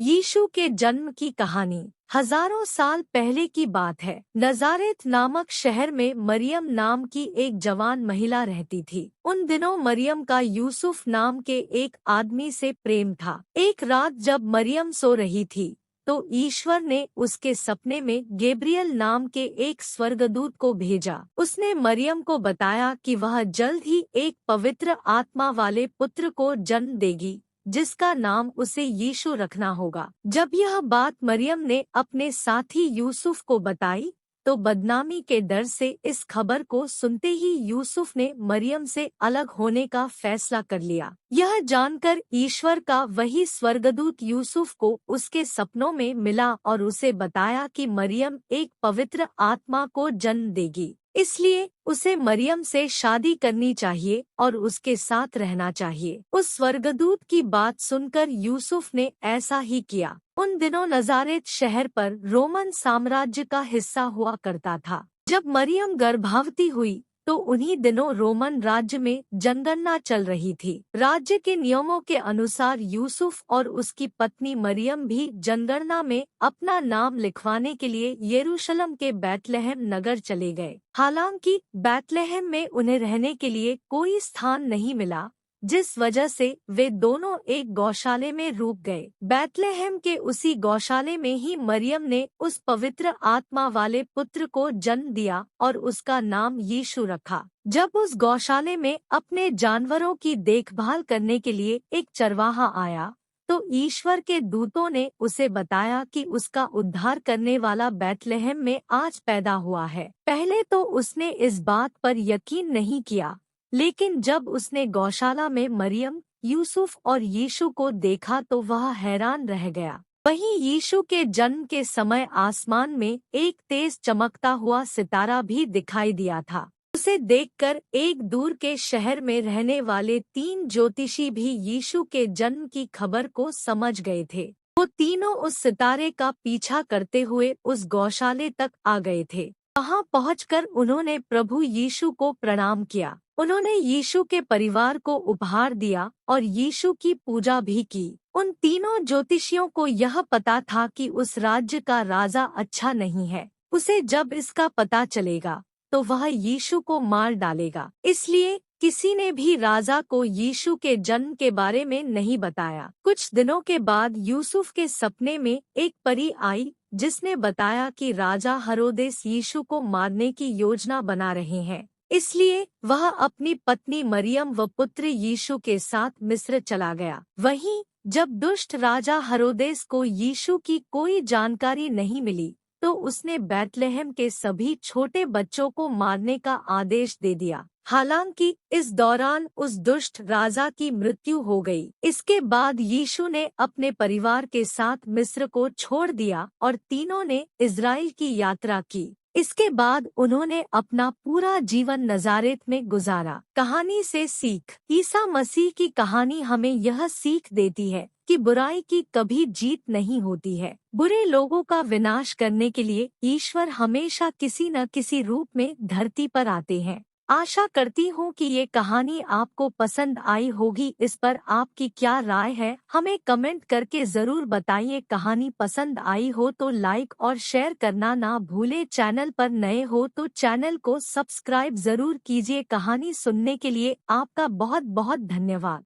यीशु के जन्म की कहानी हजारों साल पहले की बात है। नजारेत नामक शहर में मरियम नाम की एक जवान महिला रहती थी। उन दिनों मरियम का यूसुफ नाम के एक आदमी से प्रेम था। एक रात जब मरियम सो रही थी तो ईश्वर ने उसके सपने में गैब्रियल नाम के एक स्वर्गदूत को भेजा। उसने मरियम को बताया कि वह जल्द ही एक पवित्र आत्मा वाले पुत्र को जन्म देगी, जिसका नाम उसे यीशु रखना होगा। जब यह बात मरियम ने अपने साथी यूसुफ को बताई तो बदनामी के डर से इस खबर को सुनते ही यूसुफ ने मरियम से अलग होने का फैसला कर लिया। यह जानकर ईश्वर का वही स्वर्गदूत यूसुफ को उसके सपनों में मिला और उसे बताया कि मरियम एक पवित्र आत्मा को जन्म देगी, इसलिए उसे मरियम से शादी करनी चाहिए और उसके साथ रहना चाहिए। उस स्वर्गदूत की बात सुनकर यूसुफ ने ऐसा ही किया। उन दिनों नजारेत शहर पर रोमन साम्राज्य का हिस्सा हुआ करता था। जब मरियम गर्भवती हुई तो उन्हीं दिनों रोमन राज्य में जनगणना चल रही थी। राज्य के नियमों के अनुसार यूसुफ और उसकी पत्नी मरियम भी जनगणना में अपना नाम लिखवाने के लिए यरूशलेम के बैतलहम नगर चले गए। हालांकि बैतलहम में उन्हें रहने के लिए कोई स्थान नहीं मिला, जिस वजह से वे दोनों एक गौशाले में रुक गए। बैतलहम के उसी गौशाले में ही मरियम ने उस पवित्र आत्मा वाले पुत्र को जन्म दिया और उसका नाम यीशु रखा। जब उस गौशाले में अपने जानवरों की देखभाल करने के लिए एक चरवाहा आया तो ईश्वर के दूतों ने उसे बताया कि उसका उद्धार करने वाला बैतलहम में आज पैदा हुआ है। पहले तो उसने इस बात पर यकीन नहीं किया, लेकिन जब उसने गौशाला में मरियम, यूसुफ और यीशु को देखा तो वह हैरान रह गया। वहीं यीशु के जन्म के समय आसमान में एक तेज चमकता हुआ सितारा भी दिखाई दिया था। उसे देखकर एक दूर के शहर में रहने वाले 3 ज्योतिषी भी यीशु के जन्म की खबर को समझ गए थे। वो तीनों उस सितारे का पीछा करते हुए उस गौशाले तक आ गए थे। वहां पहुंचकर उन्होंने प्रभु यीशु को प्रणाम किया। उन्होंने यीशु के परिवार को उपहार दिया और यीशु की पूजा भी की। उन तीनों ज्योतिषियों को यह पता था कि उस राज्य का राजा अच्छा नहीं है। उसे जब इसका पता चलेगा तो वह यीशु को मार डालेगा। इसलिए किसी ने भी राजा को यीशु के जन्म के बारे में नहीं बताया। कुछ दिनों के बाद यूसुफ के सपने में एक परी आई जिसने बताया कि राजा हेरोदेस यीशु को मारने की योजना बना रहे हैं। इसलिए वह अपनी पत्नी मरियम व पुत्र यीशु के साथ मिस्र चला गया। वहीं जब दुष्ट राजा हेरोदेस को यीशु की कोई जानकारी नहीं मिली तो उसने बैतलहम के सभी छोटे बच्चों को मारने का आदेश दे दिया। हालांकि इस दौरान उस दुष्ट राजा की मृत्यु हो गई। इसके बाद यीशु ने अपने परिवार के साथ मिस्र को छोड़ दिया और तीनों ने इज़राइल की यात्रा की। इसके बाद उन्होंने अपना पूरा जीवन नजारेत में गुजारा। कहानी से सीख। ईसा मसीह की कहानी हमें यह सीख देती है कि बुराई की कभी जीत नहीं होती है। बुरे लोगों का विनाश करने के लिए ईश्वर हमेशा किसी न किसी रूप में धरती पर आते हैं। आशा करती हूँ कि ये कहानी आपको पसंद आई होगी। इस पर आपकी क्या राय है, हमें कमेंट करके जरूर बताइए। कहानी पसंद आई हो तो लाइक और शेयर करना ना भूले। चैनल पर नए हो तो चैनल को सब्सक्राइब जरूर कीजिए। कहानी सुनने के लिए आपका बहुत बहुत धन्यवाद।